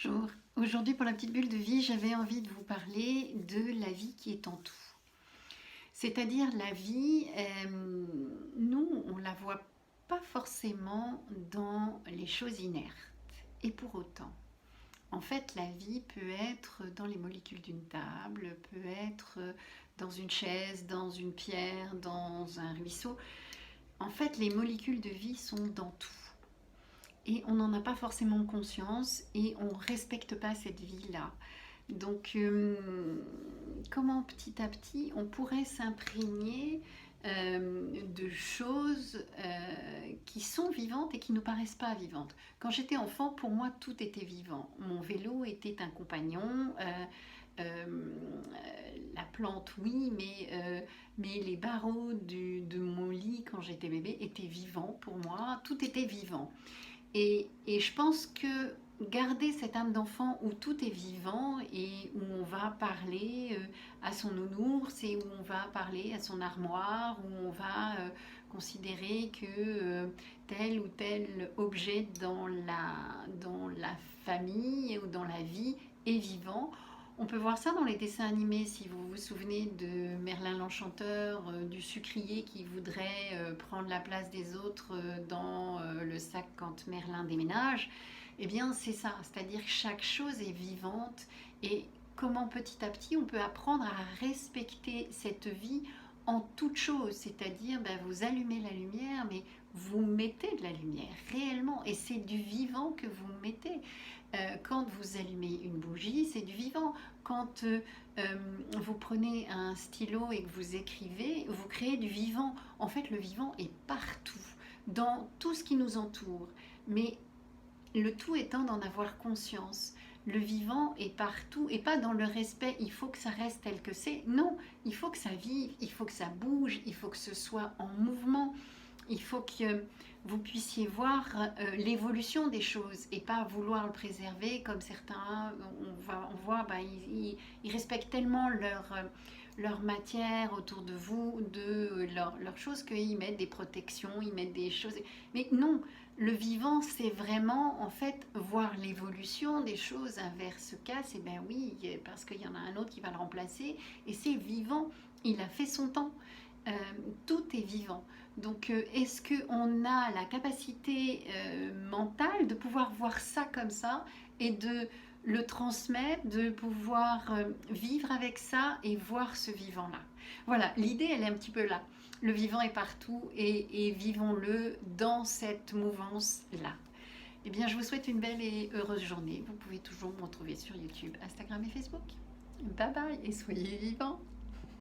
Bonjour. Aujourd'hui, pour la petite bulle de vie, j'avais envie de vous parler de la vie qui est en tout. C'est-à-dire la vie, nous, on ne la voit pas forcément dans les choses inertes. Et pour autant, en fait, la vie peut être dans les molécules d'une table, peut être dans une chaise, dans une pierre, dans un ruisseau. En fait, les molécules de vie sont dans tout. Et on n'en a pas forcément conscience et on ne respecte pas cette vie-là. Donc, comment petit à petit on pourrait s'imprégner de choses qui sont vivantes et qui ne nous paraissent pas vivantes. Quand j'étais enfant, pour moi, tout était vivant. Mon vélo était un compagnon, la plante, oui, mais les barreaux de mon lit quand j'étais bébé étaient vivants pour moi, tout était vivant. Et je pense que garder cette âme d'enfant où tout est vivant et où on va parler à son nounours et où on va parler à son armoire, où on va considérer que tel ou tel objet dans la famille ou dans la vie est vivant. On peut voir ça dans les dessins animés, si vous vous souvenez de Merlin l'Enchanteur, du sucrier qui voudrait prendre la place des autres dans le sac quand Merlin déménage. Eh bien, c'est ça, c'est-à-dire que chaque chose est vivante et comment petit à petit on peut apprendre à respecter cette vie en toute chose, c'est-à-dire vous allumez la lumière, mais vous mettez de la lumière réellement et c'est du vivant que vous mettez. Quand vous allumez une bougie, c'est du vivant. Quand vous prenez un stylo et que vous écrivez, vous créez du vivant. En fait, le vivant est partout, dans tout ce qui nous entoure. Mais le tout étant d'en avoir conscience. Le vivant est partout et pas dans le respect, il faut que ça reste tel que c'est. Non, il faut que ça vive, il faut que ça bouge, il faut que ce soit en mouvement. Il faut que vous puissiez voir l'évolution des choses et pas vouloir le préserver comme certains, on voit, ils respectent tellement leur matière autour de vous, de leurs choses, qu'ils mettent des protections, ils mettent des choses. Mais non, le vivant, c'est vraiment en fait voir l'évolution des choses. Un verre se casse, et ben oui, parce qu'il y en a un autre qui va le remplacer, et c'est vivant, il a fait son temps. Euh, Tout est vivant. Donc, est-ce qu'on a la capacité mentale de pouvoir voir ça comme ça et de le transmettre, de pouvoir vivre avec ça et voir ce vivant-là? Voilà, l'idée, elle est un petit peu là. Le vivant est partout et vivons-le dans cette mouvance-là. Eh bien, je vous souhaite une belle et heureuse journée. Vous pouvez toujours me retrouver sur YouTube, Instagram et Facebook. Bye bye et soyez vivants!